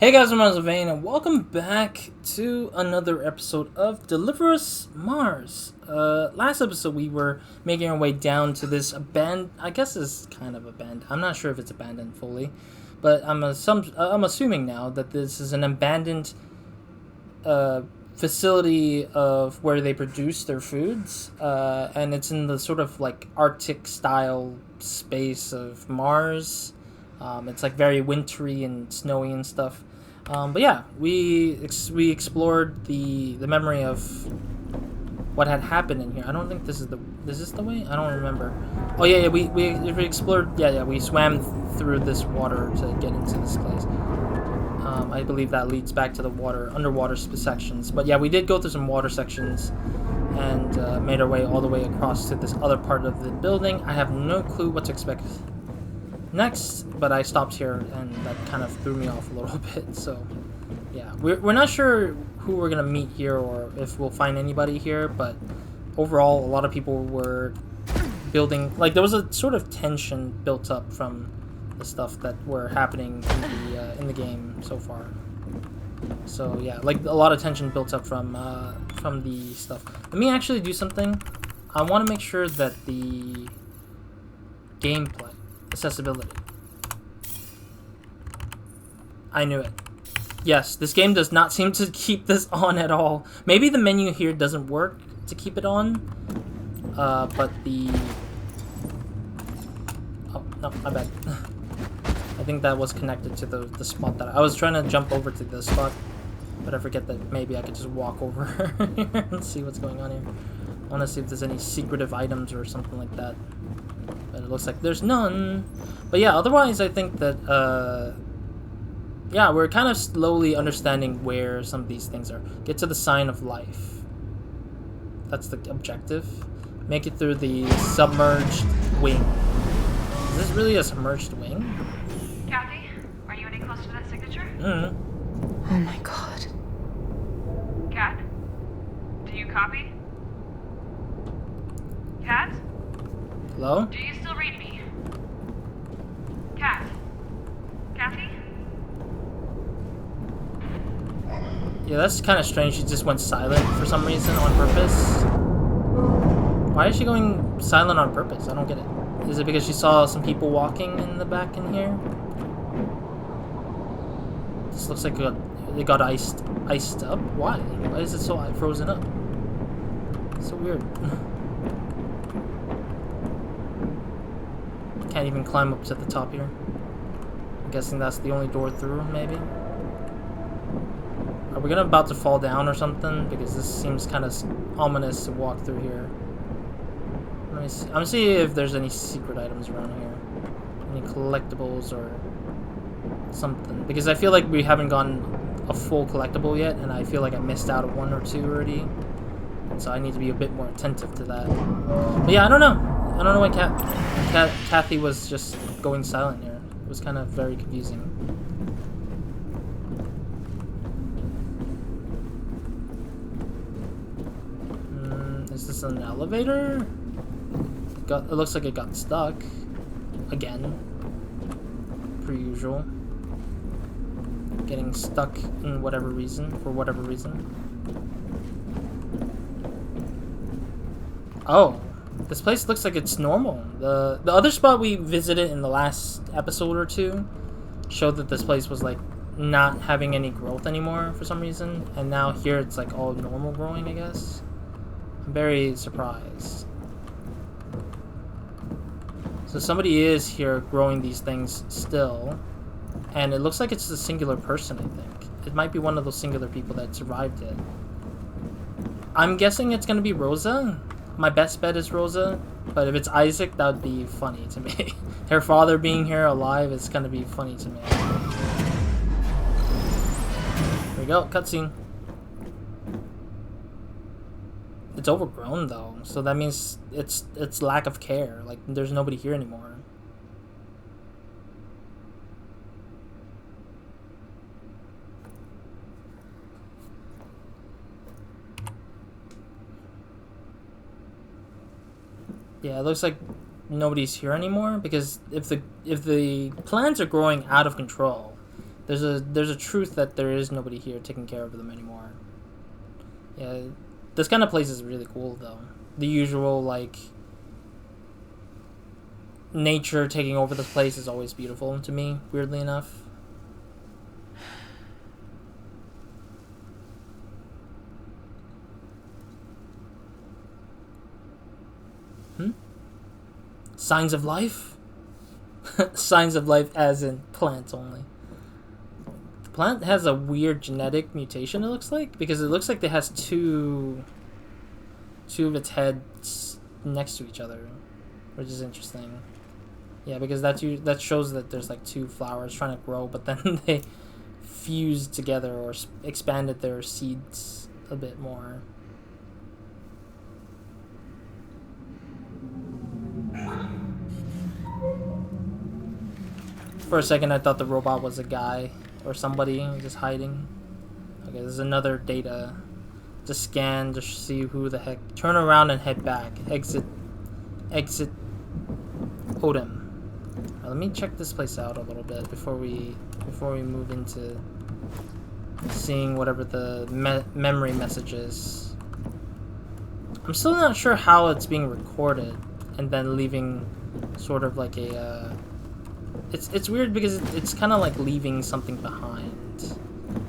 Hey guys, I'm RozaldVaneGAME, and welcome back to another episode of Deliver Us Mars. Last episode we were making our way down to this abandoned, I guess it's kind of abandoned, I'm not sure if it's abandoned fully, but I'm assuming now that this is an abandoned facility of where they produce their foods, and it's in the sort of like Arctic style space of Mars. It's like very wintry and snowy and stuff. But yeah, we explored the memory of what had happened in here. I don't think this is the way? I don't remember. Oh yeah, we explored. Yeah, we swam through this water to get into this place. I believe that leads back to the underwater sections. But yeah, we did go through some water sections and made our way all the way across to this other part of the building. I have no clue what to expect next, but I stopped here and that kind of threw me off a little bit. So yeah, we're not sure who we're gonna meet here or if we'll find anybody here, but overall a lot of people were building, like there was a sort of tension built up from the stuff that were happening in the game so far. So yeah, like a lot of tension built up from the stuff. Let me actually do something. I want to make sure that the gameplay accessibility. I knew it. Yes, this game does not seem to keep this on at all. Maybe the menu here doesn't work to keep it on, but the... Oh, no, my bad. I think that was connected to the spot that I was trying to jump over to this spot, but I forget that maybe I could just walk over here and see what's going on here. I want to see if there's any secretive items or something like that. But it looks like there's none. But yeah, otherwise I think that, yeah, we're kind of slowly understanding where some of these things are. Get to the sign of life. That's the objective. Make it through the submerged wing. Is this really a submerged wing? Kathy, are you any close to that signature? Oh my god. Kat? Do you copy? Kat? Hello? Do you still read me? Kat? Kathy? Yeah, that's kind of strange. She just went silent for some reason on purpose. Why is she going silent on purpose? I don't get it. Is it because she saw some people walking in the back in here? This looks like it got iced up. Why? Why is it so frozen up? It's so weird. Can't even climb up to the top here. I'm guessing that's the only door through, maybe? Are we about to fall down or something? Because this seems kind of ominous to walk through here. Let me see. I'm gonna see if there's any secret items around here. Any collectibles or something. Because I feel like we haven't gotten a full collectible yet, and I feel like I missed out on one or two already. So I need to be a bit more attentive to that. But yeah, I don't know. I don't know why Kathy was just going silent here. It was kind of very confusing. Is this an elevator? It looks like it got stuck. Again. Per usual. Getting stuck in whatever reason, for whatever reason. Oh. This place looks like it's normal. The other spot we visited in the last episode or two showed that this place was like not having any growth anymore for some reason, and now here it's like all normal growing, I guess. I'm very surprised. So somebody is here growing these things still, and it looks like it's a singular person, I think. It might be one of those singular people that survived it. I'm guessing it's gonna be Rosa. My best bet is Rosa, but if it's Isaac, that would be funny to me. Her father being here alive is gonna be funny to me. There we go, cutscene. It's overgrown though, so that means it's lack of care. Like there's nobody here anymore. Yeah, it looks like nobody's here anymore because if the plants are growing out of control, there's a truth that there is nobody here taking care of them anymore. Yeah, this kind of place is really cool though. The usual like nature taking over the place is always beautiful to me, weirdly enough. Signs of life? Signs of life as in plants only. The plant has a weird genetic mutation, it looks like, because it looks like it has two of its heads next to each other, which is interesting. Yeah, because that shows that there's like two flowers trying to grow, but then they fused together or expanded their seeds a bit more. For a second, I thought the robot was a guy or somebody just hiding. Okay, there's another data. Just scan to see who the heck. Turn around and head back. Exit Odin. Let me check this place out a little bit before we move into seeing whatever the memory message is. I'm still not sure how it's being recorded and then leaving sort of like a it's weird because it's kind of like leaving something behind,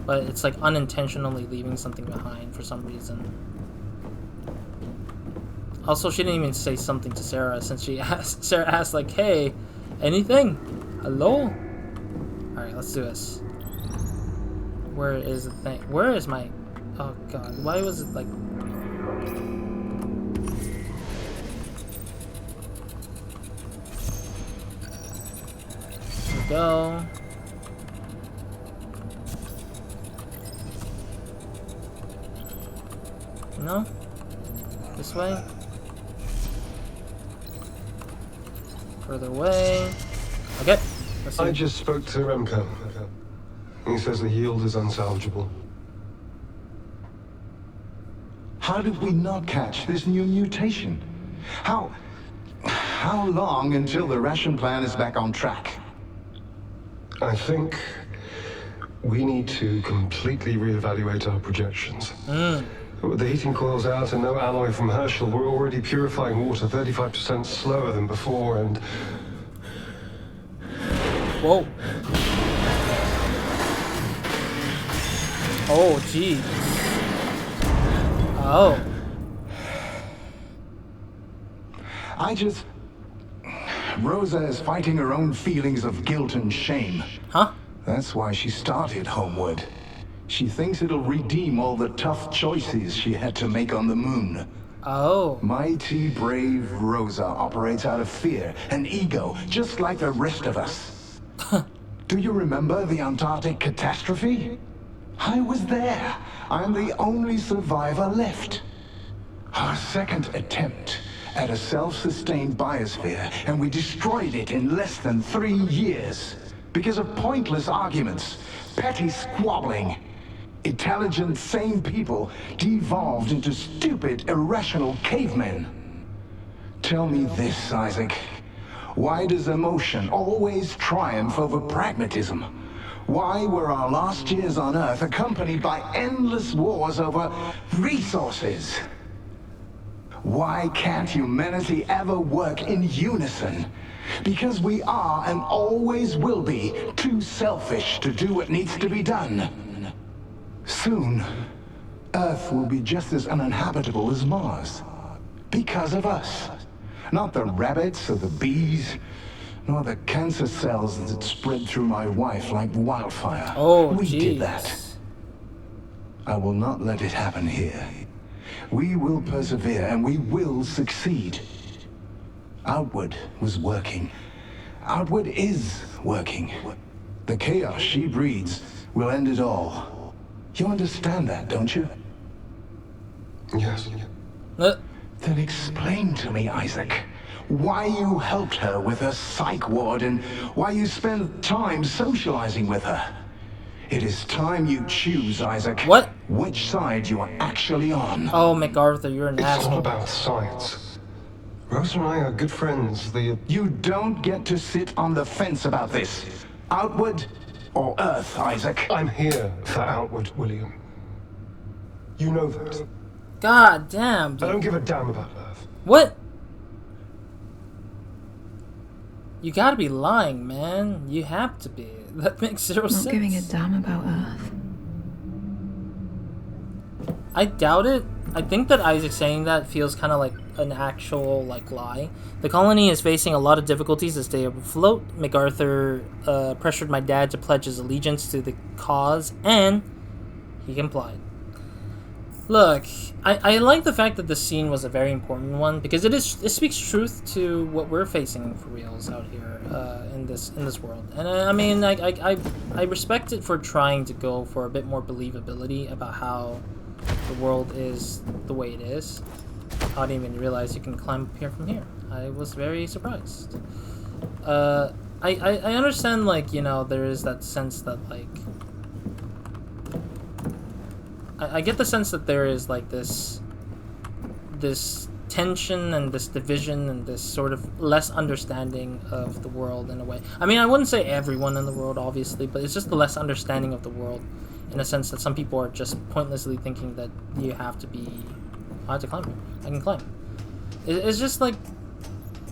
but it's like unintentionally leaving something behind for some reason. Also, she didn't even say something to Sarah since Sarah asked like, hey, anything? Hello? Alright, let's do this. Where is the thing? Where is my... Oh god, why was it like... Here we go. No? This way? Further away. Okay. Let's see. I just spoke to Remco. He says the yield is unsalvageable. How did we not catch this new mutation? How long until the ration plan is back on track? I think we need to completely reevaluate our projections. With the heating coils out and no alloy from Herschel, we're already purifying water 35% slower than before, and... Whoa. Oh, jeez. Oh. Rosa is fighting her own feelings of guilt and shame. Huh? That's why she started Homeward. She thinks it'll redeem all the tough choices she had to make on the moon. Oh. Mighty brave Rosa operates out of fear and ego, just like the rest of us. Do you remember the Antarctic catastrophe? I was there. I'm the only survivor left. Our second attempt at a self-sustained biosphere, and we destroyed it in less than 3 years. Because of pointless arguments, petty squabbling. Intelligent, sane people devolved into stupid, irrational cavemen. Tell me this, Isaac. Why does emotion always triumph over pragmatism? Why were our last years on Earth accompanied by endless wars over resources? Why can't humanity ever work in unison? Because we are and always will be too selfish to do what needs to be done. Soon, Earth will be just as uninhabitable as Mars. Because of us. Not the rabbits or the bees, nor the cancer cells that spread through my wife like wildfire. Oh, we geez. did that. I will not let it happen here. We will persevere and we will succeed. Outward was working. Outward is working. The chaos she breeds will end it all. You understand that, don't you? Yes. Then explain to me, Isaac, why you helped her with her psych ward and why you spend time socializing with her. It is time you choose, Isaac. What? Which side you are actually on. Oh, MacArthur, you're an It's not asshole. about science. Rosa and I are good friends. You don't get to sit on the fence about this. Outward or Earth, Isaac. I'm here for Outward, William. You know that. God damn, I dude. don't give a damn about Earth. What? You gotta be lying, man. You have to be. That makes zero sense. Not giving a damn about Earth. I doubt it. I think that Isaac saying that feels kind of like an actual lie. The colony is facing a lot of difficulties to stay afloat. MacArthur pressured my dad to pledge his allegiance to the cause, and he complied. Look, I like the fact that this scene was a very important one because it speaks truth to what we're facing for reals out here in this world. And I mean, I respect it for trying to go for a bit more believability about how the world is the way it is. I didn't even realize you can climb up here from here. I was very surprised. I understand, there is that sense that, I get the sense that there is, this tension and this division and this sort of less understanding of the world in a way. I mean, I wouldn't say everyone in the world, obviously, but it's just the less understanding of the world in a sense that some people are just pointlessly thinking that you have to be... I have to climb here. I can climb. It's just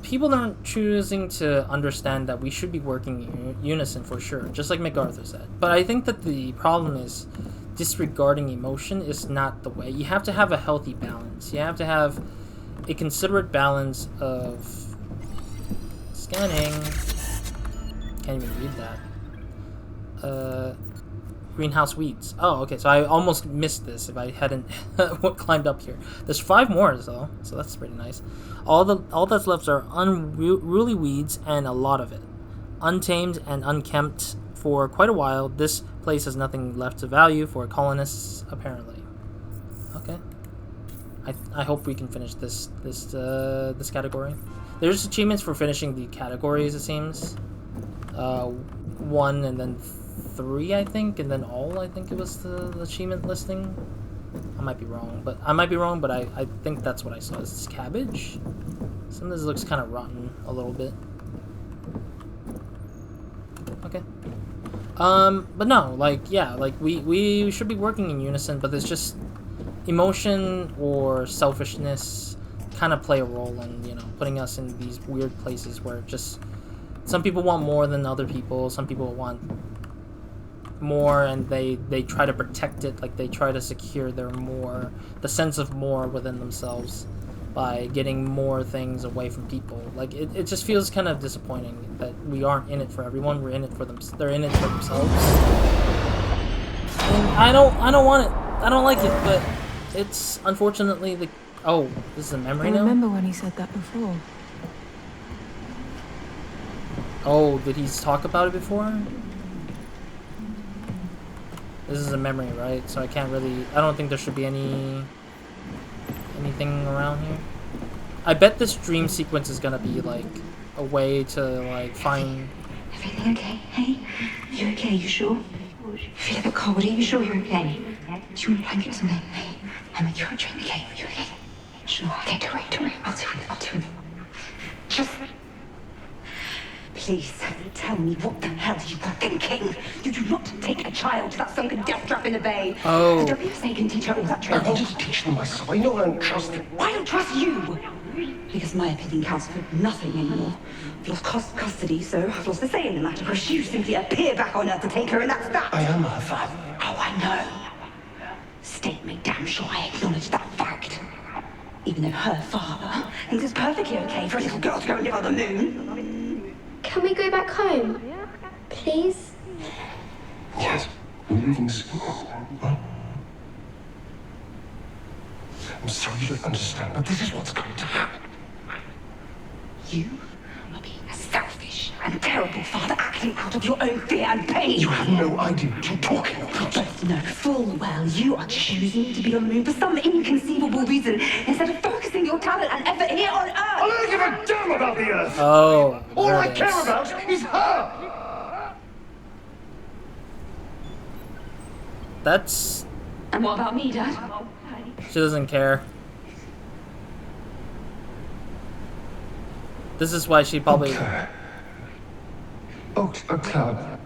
people aren't choosing to understand that we should be working in unison for sure, just like MacArthur said. But I think that the problem is disregarding emotion is not the way. You have to have a healthy balance. You have to have a considerate balance of scanning. Can't even read that. Greenhouse weeds. Oh, okay, so I almost missed this if I hadn't climbed up here. There's 5 more though, so that's pretty nice. All that's left are unruly weeds, and a lot of it. Untamed and unkempt for quite a while, this place has nothing left to value for colonists, apparently. Okay. I hope we can finish this category. There's achievements for finishing the categories, it seems. 1 and then 3, I think, and then all, I think it was the achievement listing. I might be wrong, but I think that's what I saw. Is this cabbage? Some of this looks kind of rotten a little bit. Okay. But no, we should be working in unison, but there's just emotion or selfishness kind of play a role in, putting us in these weird places where just some people want more than other people, some people want more and they try to protect it, they try to secure the sense of more within themselves by getting more things away from people. It just feels kind of disappointing that we aren't in it for everyone. We're in it for them. They're in it for themselves. And I don't want it. I don't like it, but it's unfortunately oh, this is a memory now? I remember when he said that before. Oh, did he talk about it before? This is a memory, right? So I don't think there should be anything around here. I bet this dream sequence is gonna be a way to find... Everything okay? Hey? You okay? You sure? You feel a bit cold. Are you sure you're okay? Do you want a blanket or something? Hey, I'll make you a drink, okay? Are you okay? Sure. Okay, don't worry. I'll do it. Just... Please, tell me what the hell you were thinking. You do not take a child to that sunken death trap in the bay. Oh. Don't be mistaken, teacher, all that I training. wanted to teach them myself. I know I don't trust them. I don't trust you! Because my opinion counts for nothing anymore. I've lost custody, so I've lost the say in the matter, because you simply appear back on Earth to take her, and that's that! I am her father. Oh, I know. State make damn sure I acknowledge that fact. Even though her father thinks it's perfectly okay for a little girl to go and live on the moon. Can we go back home? Please? Yes, we're leaving soon. Huh? I'm sorry you don't understand, but this is what's going to happen. You are being a selfish and terrible father, acting out of your own fear and pain. You have no idea what you're talking about. Both know full well you are choosing to be on the moon for some inconceivable reason, instead of focusing your talent and effort here on Earth. I don't give a damn about the Earth. Oh. All I care about is her. That's... And what about me, Dad? She doesn't care. This is why she probably... Oh, Cloud.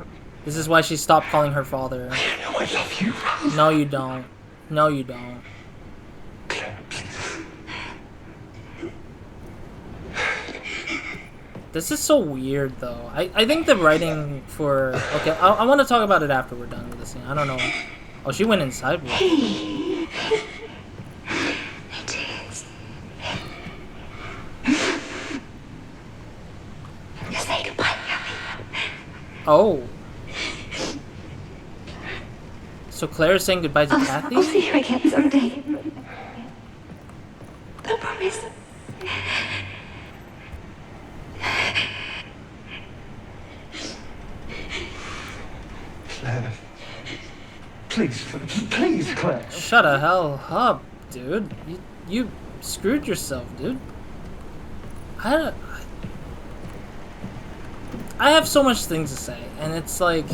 This is why she stopped calling her father. I love you. No, you don't. No, you don't. Claire, please. This is so weird, though. I think the writing for... Okay, I want to talk about it after we're done with this scene. I don't know. Oh, she went inside. It is. You say goodbye, Ellie. Oh. So Claire's saying goodbye to Kathy? I'll see you again someday. I promise. Claire. Please, please, Claire. Shut the hell up, dude. You screwed yourself, dude. I have so much things to say, and it's like...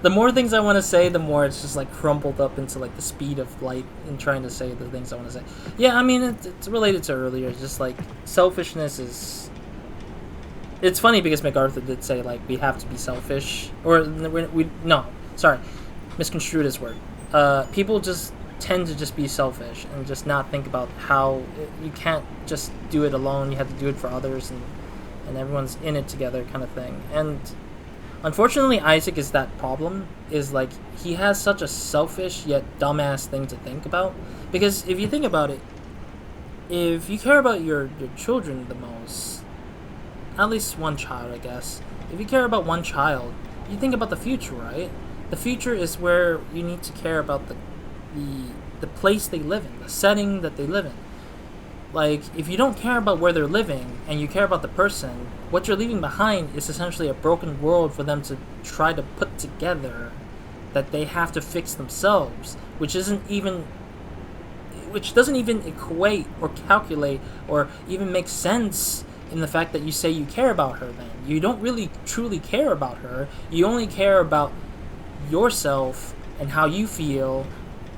the more things I want to say, the more it's just like crumpled up into like the speed of light in trying to say the things I want to say. Yeah, I mean, it's related to earlier. It's just like selfishness is... It's funny because MacArthur did say like we have to be selfish, or no, sorry, misconstrued his word. People just tend to just be selfish and just not think about how you can't just do it alone. You have to do it for others, and everyone's in it together, kind of thing. And unfortunately, Isaac is that problem. Is like he has such a selfish yet dumbass thing to think about. Because if you think about it, if you care about your children the most, at least one child, I guess. If you care about one child, you think about the future, right? The future is where you need to care about the place they live in, the setting that they live in. Like, if you don't care about where they're living and you care about the person, what you're leaving behind is essentially a broken world for them to try to put together that they have to fix themselves, which doesn't even equate or calculate or even make sense in the fact that you say you care about her. Then you don't really truly care about her. You only care about yourself and how you feel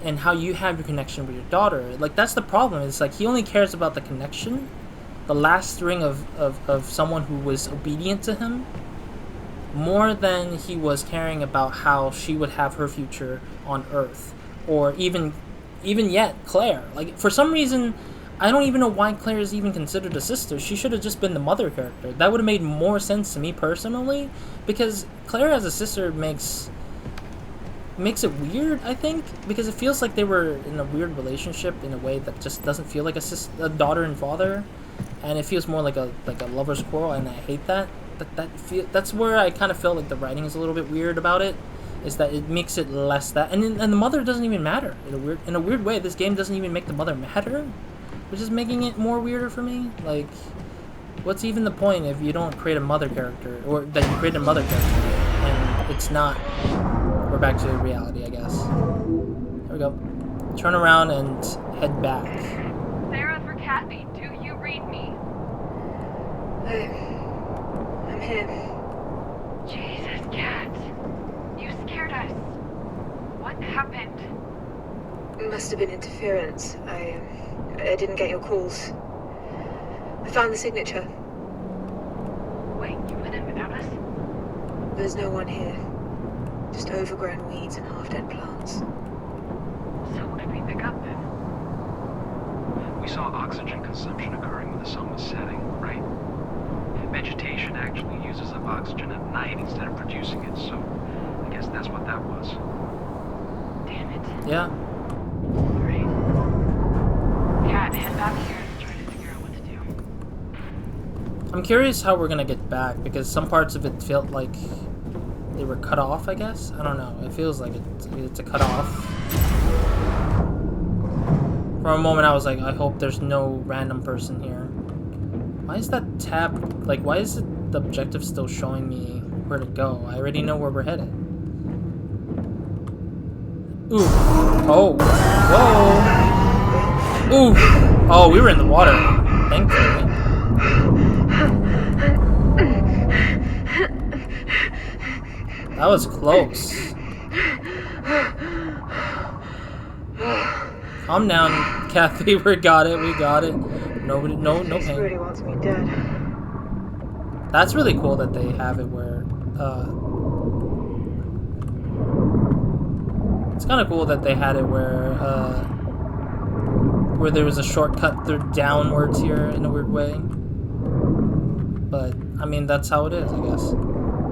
and how you have your connection with your daughter. Like, that's the problem. It's like he only cares about the connection, the last string of someone who was obedient to him, more than he was caring about how she would have her future on Earth, or even yet Claire. Like, for some reason, I don't even know why Claire is even considered a sister. She should have just been the mother character. That would have made more sense to me personally, because Claire as a sister makes it weird, I think, because it feels like they were in a weird relationship in a way that just doesn't feel like a daughter and father, and it feels more like a lover's quarrel, and I hate that. That's where I kind of feel like the writing is a little bit weird about it, is that it makes it less that, and the mother doesn't even matter in a weird way. This game doesn't even make the mother matter, which is making it more weirder for me. Like, what's even the point if you don't create a mother character, or that you create a mother character and it's not? We're back to reality, I guess. There we go. Turn around and head back. Sarah for Kathy, do you read me? I'm here. Jesus, Kat. You scared us. What happened? Must have been interference. I didn't get your calls. I found the signature. Wait, you went in without us? There's no one here. Just overgrown weeds and half-dead plants. So what did we pick up then? We saw oxygen consumption occurring when the sun was setting, right? Vegetation actually uses up oxygen at night instead of producing it, so I guess that's what that was. Damn it. Yeah. Great. Kat, head back here and try to figure out what to do. I'm curious how we're gonna get back, because some parts of it felt like they were cut off, I guess? I don't know. It feels like it's a cut off. For a moment I was like, I hope there's no random person here. Why is that tab, like, why is the objective still showing me where to go? I already know where we're headed. Ooh. Oh. Whoa. Ooh. Oh, we were in the water. Thankfully. That was close. Calm down, Kathy. We got it. No pain. Really wants me dead. That's really cool that they have it where It's kind of cool that they had it where there was a shortcut through downwards here in a weird way. But I mean, that's how it is, I guess.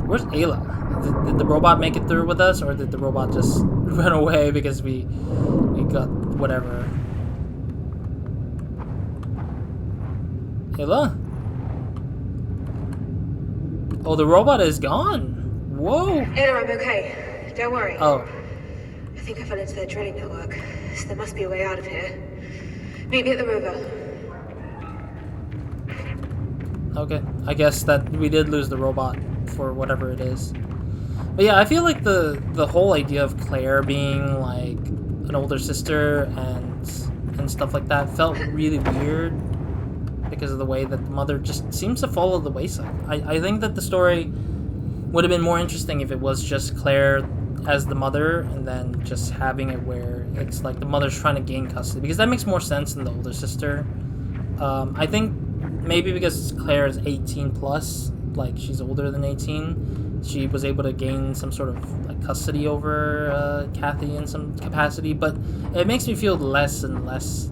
Where's Ayla? Did the robot make it through with us, or did the robot just run away because we got whatever? Ayla? Oh, the robot is gone. Whoa. Ayla, I'm okay. Don't worry. Oh. I think I fell into their drilling network, so there must be a way out of here. Meet me at the rover. Okay, I guess that we did lose the robot for whatever it is. But yeah, I feel like the whole idea of Claire being like an older sister and stuff like that felt really weird because of the way that the mother just seems to follow the wayside. I think that the story would have been more interesting if it was just Claire as the mother and then just having it where it's like the mother's trying to gain custody, because that makes more sense than the older sister. I think maybe because Claire is 18 plus, like she's older than 18, she was able to gain some sort of like custody over Kathy in some capacity, but it makes me feel less and less,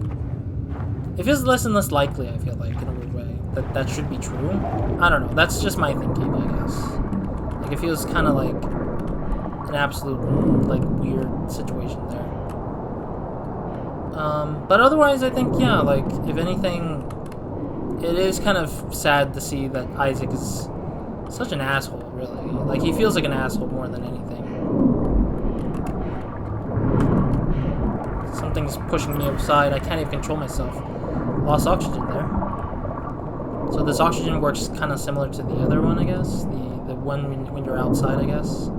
it feels less and less likely, I feel like, in a weird way, that that should be true. I don't know, that's just my thinking, I guess. Like, it feels kind of like an absolute, like, weird situation there. But otherwise, I think, yeah, like, if anything, it is kind of sad to see that Isaac is such an asshole, really. Like, he feels like an asshole more than anything. Something's pushing me outside. I can't even control myself. Lost oxygen there. So this oxygen works kind of similar to the other one, I guess. The one when you're outside, I guess.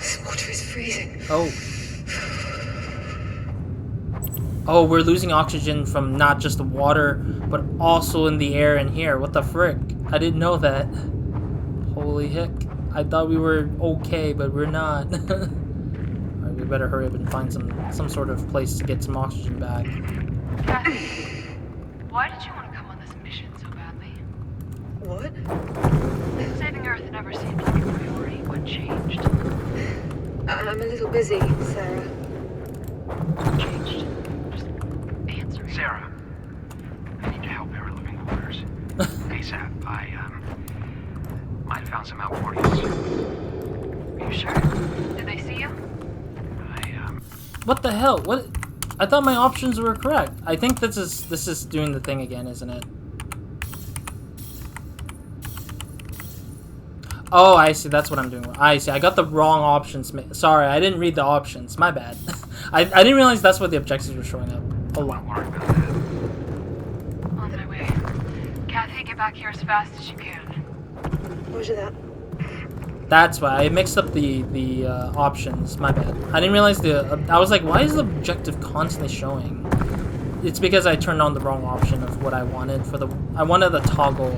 This water is freezing. Oh. Oh, we're losing oxygen from not just the water, but also in the air in here. What the frick? I didn't know that. Holy heck. I thought we were okay, but we're not. Alright, we better hurry up and find some sort of place to get some oxygen back. Kathy, why did you want to come on this mission so badly? What? Saving Earth never seemed like a priority. What changed? I'm a little busy, Sarah. What changed? Just answer me. Sarah, I need your help here at living quarters. ASAP. Might have found some outboardings. Are you sure? Did they see you? What the hell? What? I thought my options were correct. I think this is doing the thing again, isn't it? Oh, I see. That's what I'm doing. I see. I got the wrong options. Sorry, I didn't read the options. My bad. I didn't realize that's what the objectives were showing up. Oh, wow. Don't worry about that. On my way. Kathy, get back here as fast as you can. Roger that. That's why I mixed up the options. My bad. I didn't realize I was like, why is the objective constantly showing? It's because I turned on the wrong option of what I wanted for the. I wanted the toggle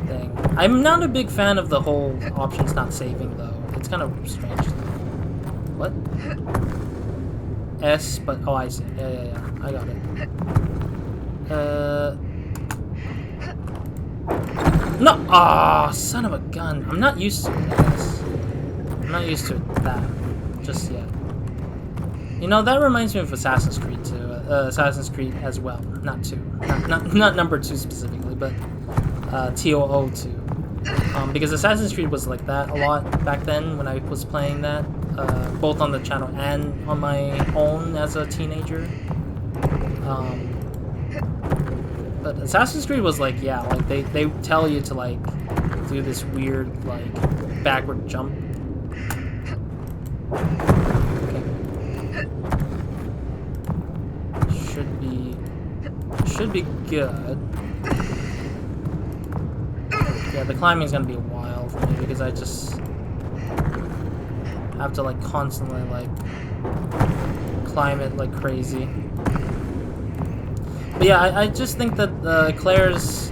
thing. I'm not a big fan of the whole options not saving though. It's kind of strange. What? S, but oh, I see. Yeah. I got it. No! Ah, son of a gun. I'm not used to it, I guess. I'm not used to that just yet. You know, that reminds me of Assassin's Creed too. Assassin's Creed as well. Not 2. Not number 2 specifically, but TOO 2. Because Assassin's Creed was like that a lot back then when I was playing that. Both on the channel and on my own as a teenager. But Assassin's Creed was like, yeah, like they tell you to like do this weird like backward jump. Okay. Should be good. Yeah, the climbing is gonna be a while for me because I just have to like constantly like climb it like crazy. But yeah, I just think that Claire's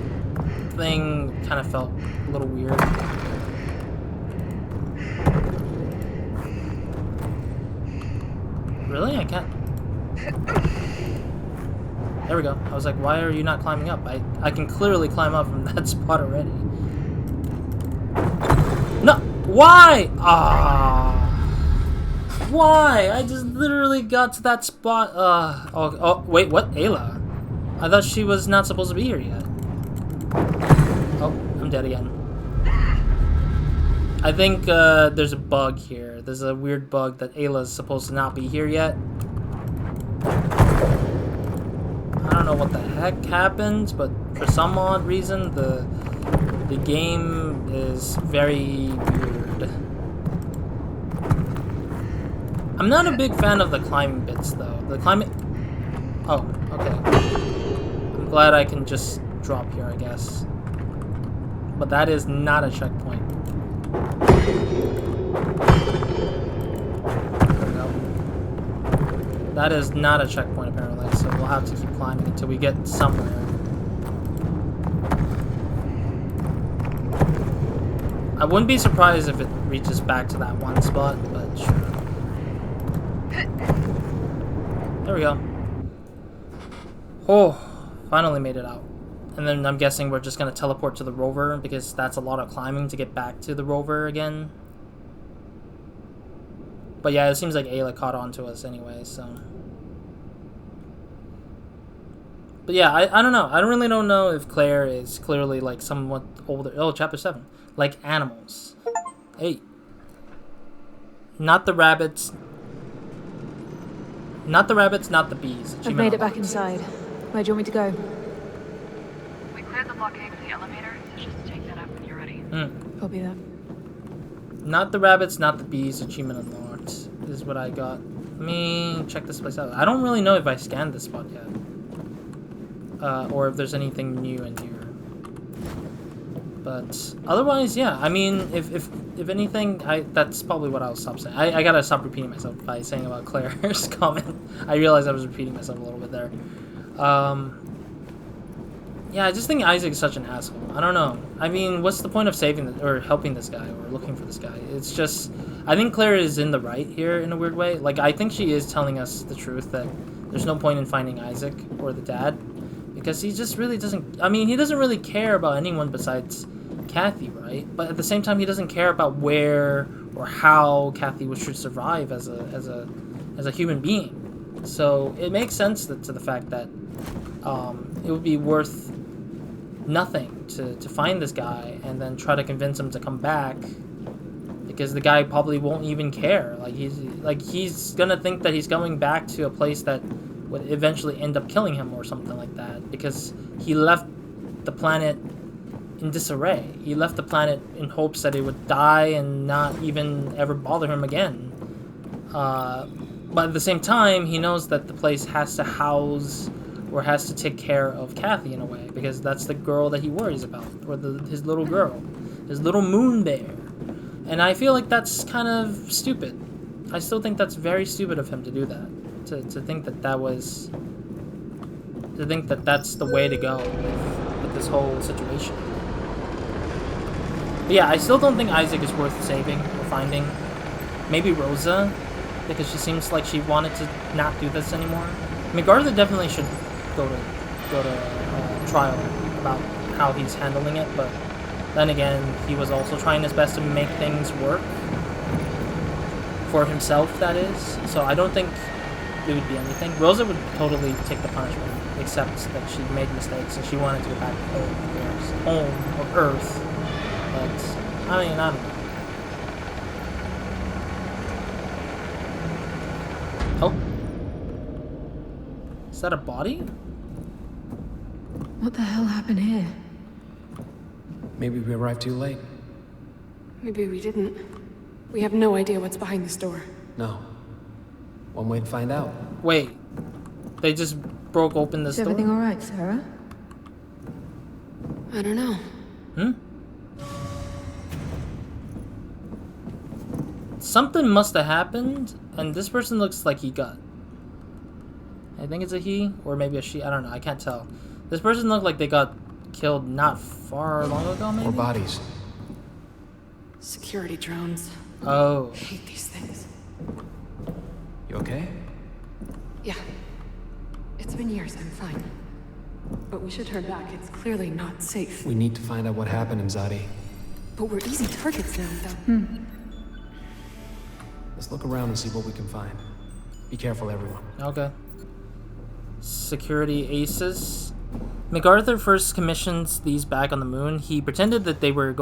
thing kind of felt a little weird. Really? I can't... There we go. I was like, why are you not climbing up? I can clearly climb up from that spot already. Why? Ah. Why? I just literally got to that spot. Oh, wait, what? Ayla? I thought she was not supposed to be here yet. Oh, I'm dead again. I think there's a bug here. There's a weird bug that Ayla is supposed to not be here yet. I don't know what the heck happened, but for some odd reason, the game is very weird. I'm not a big fan of the climbing bits, though. The climbing... Oh, okay. I'm glad I can just drop here, I guess. But that is not a checkpoint. There we go. That is not a checkpoint, apparently, so we'll have to keep climbing until we get somewhere. I wouldn't be surprised if it reaches back to that one spot, but sure. There we go. Oh, finally made it out. And then I'm guessing we're just going to teleport to the rover, because that's a lot of climbing to get back to the rover again. But yeah, it seems like Ayla caught on to us anyway, so... But yeah, I don't know. I really don't know if Claire is clearly like somewhat older. Oh, chapter 7. Like animals. Hey. Not the rabbits. Not the rabbits, not the bees. I've made it back inside. Where do you want me to go? We cleared the blockade with the elevator, so just take that up when you're ready. Copy that. Not the rabbits, not the bees. Achievement unlocked. Is what I got. Let me check this place out. I don't really know if I scanned this spot yet. Or if there's anything new in here. But otherwise, yeah. I mean, if anything, that's probably what I'll stop saying. I gotta stop repeating myself by saying about Claire's comment. I realized I was repeating myself a little bit there. Yeah, I just think Isaac is such an asshole. I don't know. I mean, what's the point of saving or helping this guy or looking for this guy? It's just, I think Claire is in the right here in a weird way. Like, I think she is telling us the truth that there's no point in finding Isaac or the dad. Because he just really doesn't... I mean, he doesn't really care about anyone besides Kathy, right? But at the same time, he doesn't care about where or how Kathy should survive as a human being. So it makes sense to the fact that it would be worth nothing to find this guy and then try to convince him to come back, because the guy probably won't even care. He's gonna think that he's going back to a place that would eventually end up killing him or something like that, because he left the planet in disarray. He left the planet in hopes that it would die and not even ever bother him again. But at the same time, he knows that the place has to house or has to take care of Kathy in a way, because that's the girl that he worries about, or his little girl, his little moon bear. And I feel like that's kind of stupid. I still think that's very stupid of him to do that. To think that that's the way to go with this whole situation. But yeah, I still don't think Isaac is worth saving or finding. Maybe Rosa, because she seems like she wanted to not do this anymore. I mean, Garza definitely should go to trial about how he's handling it, but then again, he was also trying his best to make things work for himself, that is. So I don't think it would be anything. Rosa would totally take the punishment, except that she made mistakes and she wanted to go back to home or Earth. But I mean, I don't know. Oh, is that a body? What the hell happened here? Maybe we arrived too late. Maybe we didn't. We have no idea what's behind this door. No. One way to find out. Wait, they just broke open this door? Is everything alright, Sarah? I don't know. Something must have happened, and this person looks like he got... I think it's a he, or maybe a she, I don't know, I can't tell. This person looked like they got killed not far long ago, maybe? More bodies. Security drones. Oh. I hate these things. You okay? Yeah. It's been years, I'm fine. But we should turn back, it's clearly not safe. We need to find out what happened, Imzadi. But we're easy targets now, though. Let's look around and see what we can find. Be careful, everyone. Okay. Security aces. MacArthur first commissions these back on the moon. He pretended that they were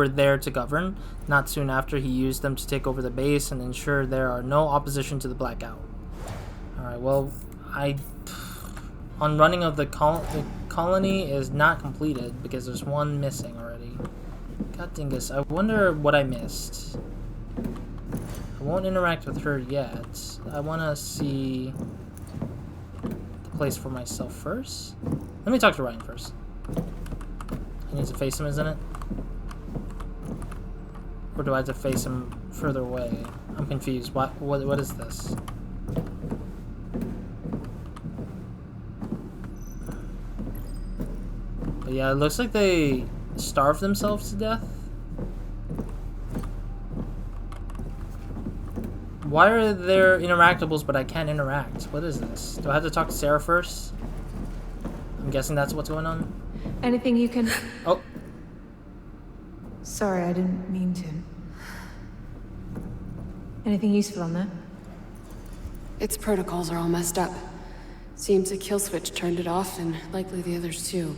there to govern. Not soon after, he used them to take over the base and ensure there are no opposition to the blackout. Alright, well, running of the colony is not completed because there's one missing already. God dingus, I wonder what I missed. I won't interact with her yet. I want to see the place for myself first. Let me talk to Ryan first. I need to face him, isn't it? Or do I have to face him further away? I'm confused. What is this? But yeah, it looks like they starved themselves to death. Why are there interactables but I can't interact? What is this? Do I have to talk to Sarah first? I'm guessing that's what's going on. Anything you can... Oh. Sorry, I didn't mean to. Anything useful on there? Its protocols are all messed up. Seems a kill switch turned it off, and likely the others too.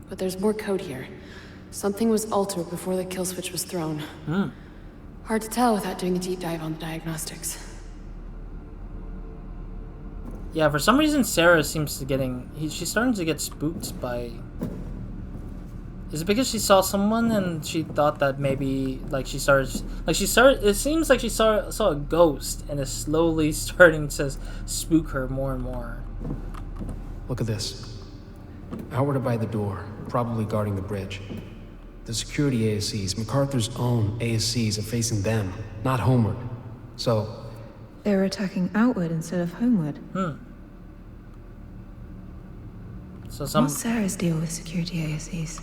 But there's more code here. Something was altered before the kill switch was thrown. Hard to tell without doing a deep dive on the diagnostics. Yeah, for some reason Sarah seems to she's starting to get spooked by... Is it because she saw someone and she thought that maybe, it seems like she saw a ghost and is slowly starting to spook her more and more. Look at this. Outward by the door, probably guarding the bridge. The security ASCs, MacArthur's own ASCs, are facing them, not homeward. So... They were attacking outward instead of homeward. So What's Sarah's deal with security ASCs?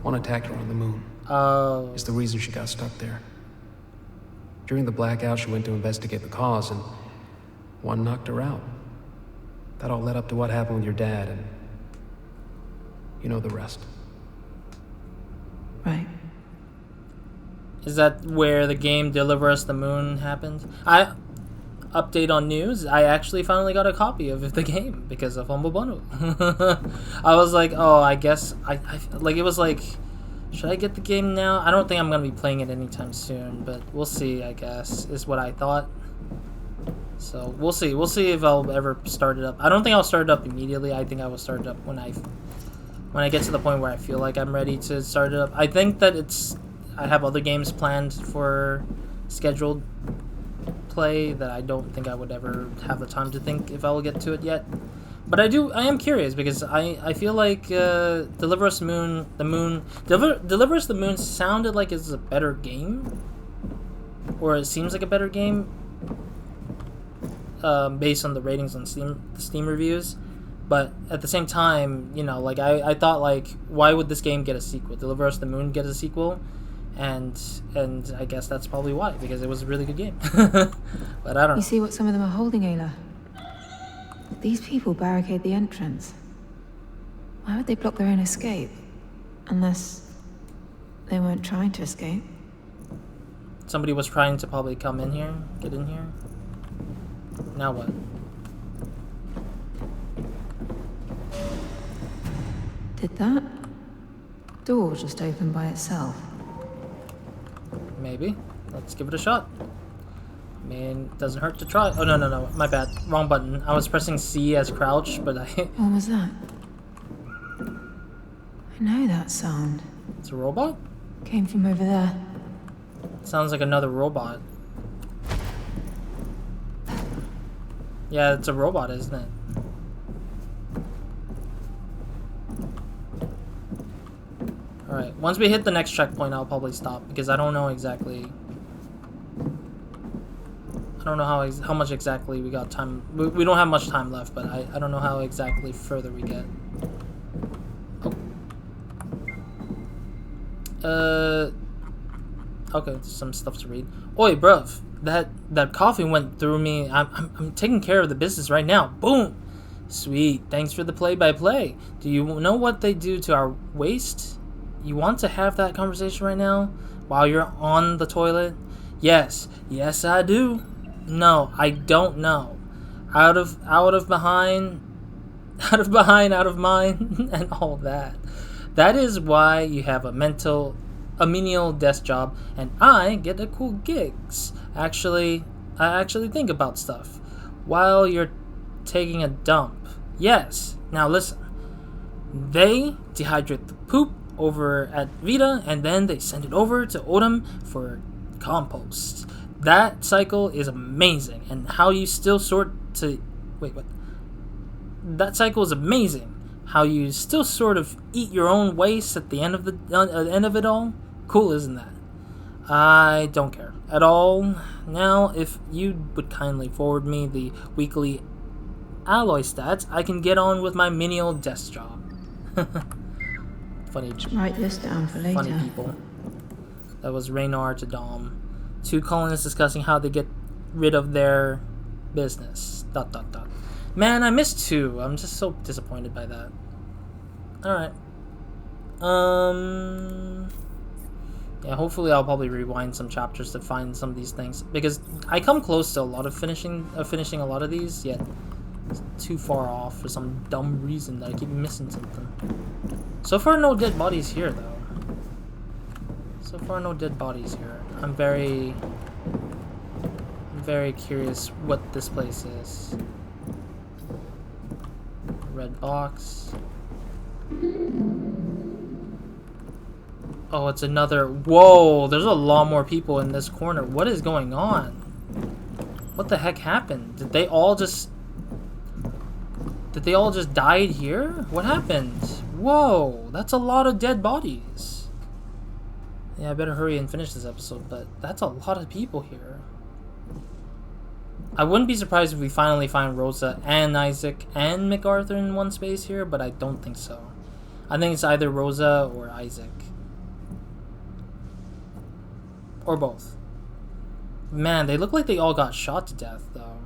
One attacked her on the moon. Oh. It's the reason she got stuck there. During the blackout, she went to investigate the cause, and one knocked her out. That all led up to what happened with your dad, and you know the rest. Right. Is that where the game Deliver Us the Moon happened? Update on news, I actually finally got a copy of the game because of Humble Bundle. I was like, oh, I guess, it was like, should I get the game now? I don't think I'm going to be playing it anytime soon, but we'll see, I guess, is what I thought. So, we'll see if I'll ever start it up. I don't think I'll start it up immediately. I think I will start it up when I get to the point where I feel like I'm ready to start it up. I think that I have other games planned for scheduled play that I don't think I would ever have the time to think if I will get to it yet. But I am curious because I feel like Deliver Us the Moon sounded like it's a better game, or it seems like a better game based on the ratings on Steam reviews. But at the same time, you know, like I thought, like, why would this game get a sequel? Deliver Us the Moon get a sequel? And I guess that's probably why, because it was a really good game. But I don't know. You see what some of them are holding, Ayla? These people barricade the entrance. Why would they block their own escape? Unless they weren't trying to escape. Somebody was trying to probably come in here, get in here. Now what? Did that door just open by itself? Maybe. Let's give it a shot. I mean, it doesn't hurt to try. Oh, no. My bad. Wrong button. I was pressing C as crouch, but I... What was that? I know that sound. It's a robot? Came from over there. Sounds like another robot. Yeah, it's a robot, isn't it? Alright, once we hit the next checkpoint, I'll probably stop, because I don't know exactly... I don't know how much exactly we got time... We don't have much time left, but I don't know how exactly further we get. Oh. Okay, there's some stuff to read. Oi, bruv, that coffee went through me. I'm taking care of the business right now. Boom! Sweet, thanks for the play-by-play. Do you know what they do to our waste? You want to have that conversation right now while you're on the toilet? Yes. Yes, I do. No, I don't know. Out of mind, out of mind, and all that. That is why you have a menial desk job, and I get the cool gigs. I actually think about stuff while you're taking a dump. Yes. Now listen. They dehydrate the poop over at Vita, and then they send it over to Odom for compost. That cycle is amazing, and how you still sort to... Wait, what? That cycle is amazing. How you still sort of eat your own waste at the end of it all. Cool, isn't that? I don't care at all. Now, if you would kindly forward me the weekly alloy stats, I can get on with my menial desk job. Funny. Write this down for later. Funny people. That was Raynar to Dom. Two colonists discussing how they get rid of their business. ... Man, I missed 2. I'm just so disappointed by that. Alright. Yeah, hopefully I'll probably rewind some chapters to find some of these things. Because I come close to a lot of finishing a lot of these, yet it's too far off for some dumb reason that I keep missing something. So far, no dead bodies here, though. So far, no dead bodies here. I'm very curious what this place is. Red box. Oh, it's another... Whoa, there's a lot more people in this corner. What is going on? What the heck happened? Did they all just died here? What happened? Whoa, that's a lot of dead bodies. Yeah, I better hurry and finish this episode, but that's a lot of people here. I wouldn't be surprised if we finally find Rosa and Isaac and MacArthur in one space here, but I don't think so. I think it's either Rosa or Isaac. Or both. Man, they look like they all got shot to death, though.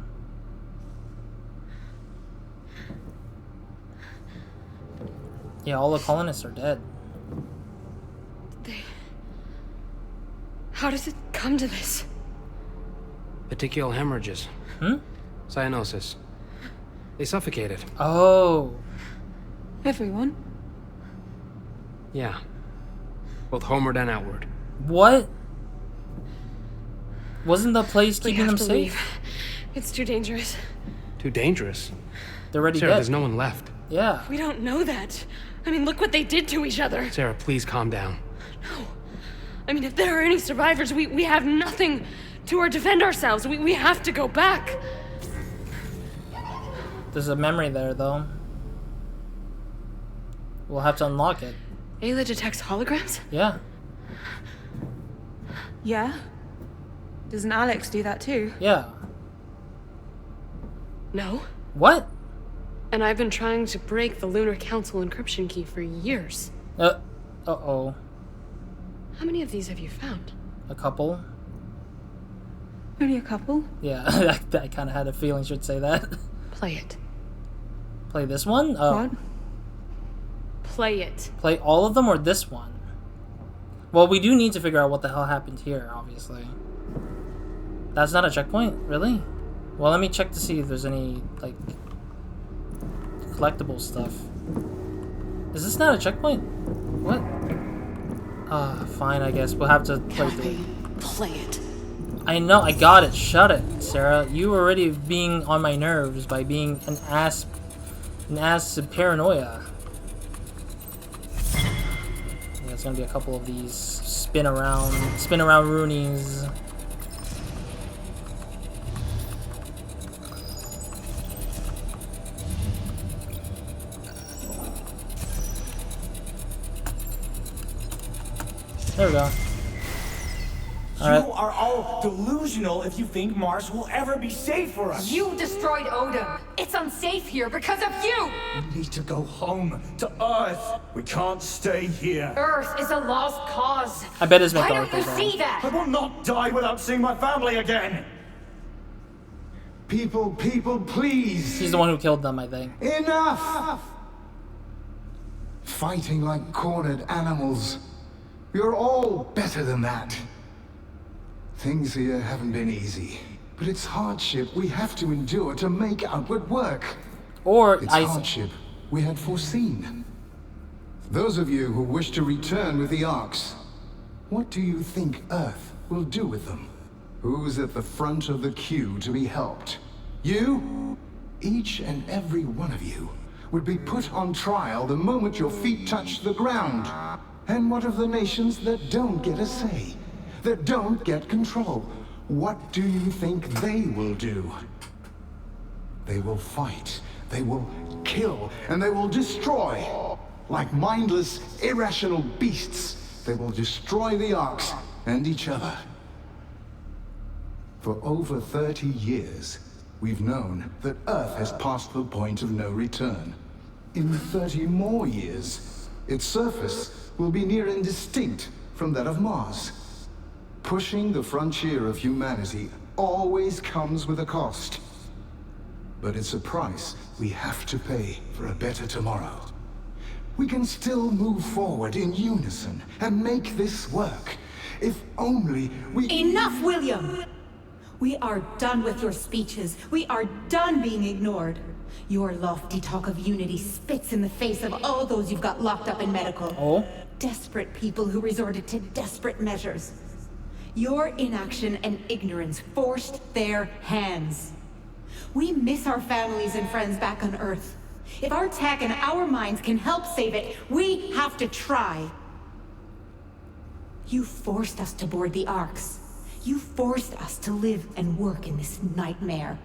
Yeah, all the colonists are dead. How does it come to this? Petechial hemorrhages. Cyanosis. They suffocated. Oh. Everyone? Yeah. Both homeward and outward. What? Wasn't the place We keeping have them to safe? leave. It's too dangerous. Too dangerous. They're already Sarah, dead. there's no one left. Yeah. We don't know that. I mean, look what they did to each other. Sarah, please calm down. No. I mean, if there are any survivors, we have nothing to defend ourselves. We have to go back. There's a memory there, though. We'll have to unlock it. Ayla detects holograms? Yeah. Yeah? Doesn't Alex do that too? Yeah. No. What? And I've been trying to break the Lunar Council encryption key for years. Uh-oh. How many of these have you found? A couple. Only a couple? Yeah, I kind of had a feeling she'd say that. Play it. Play this one? Oh. What? Play it. Play all of them or this one? Well, we do need to figure out what the hell happened here, obviously. That's not a checkpoint? Really? Well, let me check to see if there's any, like, collectible stuff. Is this not a checkpoint? What? Fine, I guess. We'll have to play through it. Play it. I know, I got it. Shut it, Sarah. You were already being on my nerves by being an ass of paranoia. Yeah, there's gonna be a couple of these spin around Roonies. There we go. You are all delusional if you think Mars will ever be safe for us. You destroyed Odom. It's unsafe here because of you. We need to go home to Earth. We can't stay here. Earth is a lost cause. I bet it's Why MacArthur. don't you see that? I will not die without seeing my family again. People, please. He's the one who killed them, I think. Enough! Fighting like cornered animals. You're all better than that. Things here haven't been easy, but it's hardship we have to endure to make outward work. Or it's hardship we had foreseen. Those of you who wish to return with the Arks, what do you think Earth will do with them? Who's at the front of the queue to be helped? You? Each and every one of you would be put on trial the moment your feet touch the ground. And what of the nations that don't get a say? That don't get control? What do you think they will do? They will fight, they will kill, and they will destroy. Like mindless, irrational beasts, they will destroy the Arks and each other. For over 30 years, we've known that Earth has passed the point of no return. In 30 more years, its surface will be near and distinct from that of Mars. Pushing the frontier of humanity always comes with a cost. But it's a price we have to pay for a better tomorrow. We can still move forward in unison and make this work. If only we... Enough, William! We are done with your speeches. We are done being ignored. Your lofty talk of unity spits in the face of all those you've got locked up in medical. Oh? Desperate people who resorted to desperate measures. Your inaction and ignorance forced their hands. We miss our families and friends back on Earth. If our tech and our minds can help save it, we have to try. You forced us to board the Arks. You forced us to live and work in this nightmare.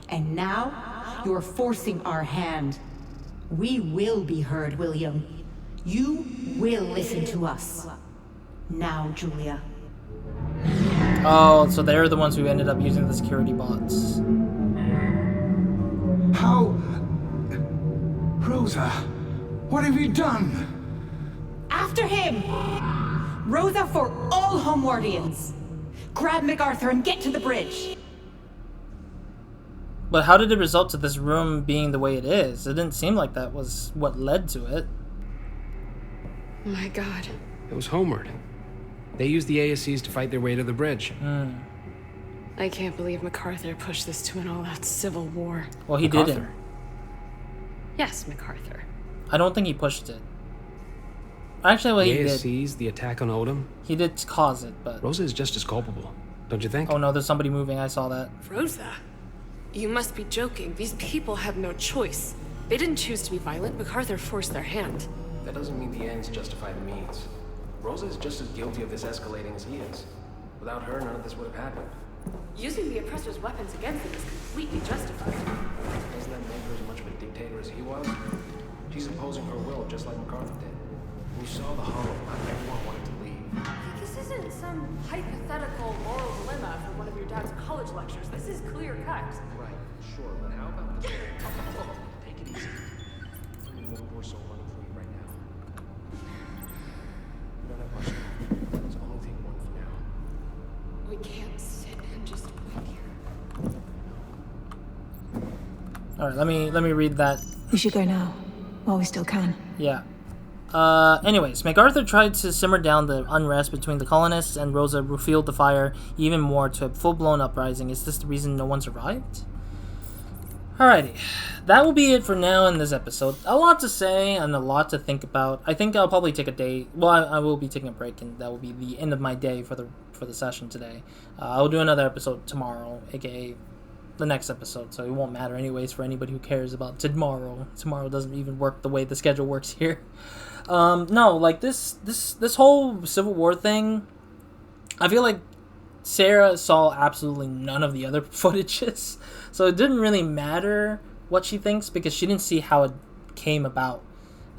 And now, you're forcing our hand. We will be heard, William. You will listen to us. Now, Julia. Oh, so they're the ones who ended up using the security bots. How... Rosa, what have you done? After him! Rosa for all Homewardians! Grab MacArthur and get to the bridge! But how did it result to this room being the way it is? It didn't seem like that was what led to it. My God. It was Homeward. They used the ASCs to fight their way to the bridge. I can't believe MacArthur pushed this to an all-out civil war. Well, he didn't. Yes, MacArthur. I don't think he pushed it. Actually, well, he did. The ASCs, the attack on Odom. He did cause it, but... Rosa is just as culpable, don't you think? Oh no, there's somebody moving. I saw that. Rosa? You must be joking. These people had no choice. They didn't choose to be violent. MacArthur forced their hand. That doesn't mean the ends justify the means. Rosa is just as guilty of this escalating as he is. Without her, none of this would have happened. Using the oppressor's weapons against him is completely justified. Doesn't that make her as much of a dictator as he was? She's imposing her will just like MacArthur did. We saw the hollow. Everyone wanted to leave. This isn't some hypothetical moral dilemma from one of your dad's college lectures. This is clear cut. Right, sure, but how about... Take it easy. I need one more soul running for you right now. You don't have much time. Let's only take one for now. We can't sit and just wait here. All right, let me read that. We should go now, while we still can. Yeah. Anyways, MacArthur tried to simmer down the unrest between the colonists, and Rosa fueled the fire even more to a full-blown uprising. Is this the reason no one survived? Alrighty. That will be it for now in this episode. A lot to say and a lot to think about. I think I'll probably take a day. Well, I will be taking a break, and that will be the end of my day for the session today. I'll do another episode tomorrow, aka the next episode, so it won't matter anyways for anybody who cares about tomorrow. Tomorrow doesn't even work the way the schedule works here. No, like this whole Civil War thing, I feel like Sarah saw absolutely none of the other footages, so it didn't really matter what she thinks because she didn't see how it came about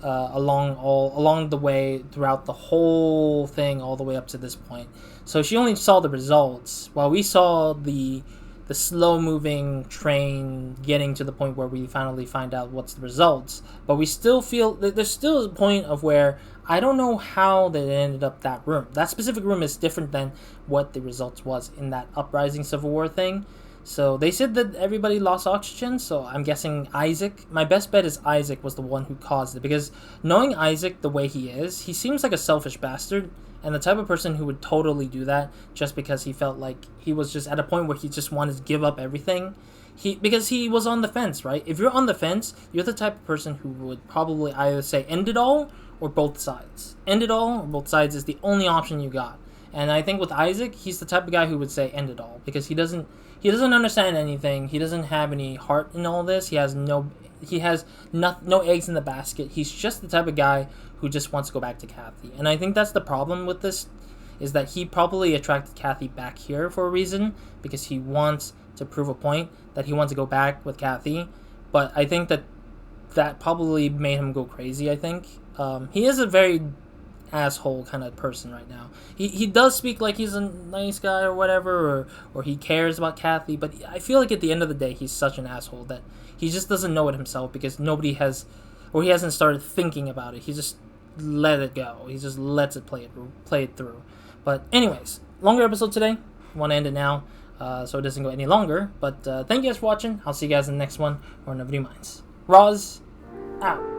along the way throughout the whole thing all the way up to this point. So she only saw the results, while we saw the slow-moving train getting to the point where we finally find out what's the results. But we still feel that there's still a point of where I don't know how they ended up that room. That specific room is different than what the results was in that Uprising Civil War thing. So they said that everybody lost oxygen, so I'm guessing Isaac. My best bet is Isaac was the one who caused it, because knowing Isaac the way he is, he seems like a selfish bastard. and the type of person who would totally do that just because he felt like he was just at a point where he just wanted to give up everything. Because he was on the fence, right? If you're on the fence, you're the type of person who would probably either say end it all or both sides. End it all or both sides is the only option you got. And I think with Isaac, he's the type of guy who would say end it all because he doesn't understand anything. He doesn't have any heart in all this. He has no eggs in the basket. He's just the type of guy who just wants to go back to Kathy. And I think that's the problem with this, is that he probably attracted Kathy back here for a reason, because he wants to prove a point that he wants to go back with Kathy. But I think that probably made him go crazy, I think. He is a very asshole kind of person right now. He does speak like he's a nice guy or whatever, or he cares about Kathy, but I feel like at the end of the day he's such an asshole that he just doesn't know it himself, because nobody has, or he hasn't started thinking about it. He just let it go. He just lets it play it through. But anyways, longer episode today. Want to end it now, so it doesn't go any longer. But thank you guys for watching. I'll see you guys in the next one, or Nobody Minds. Roz out.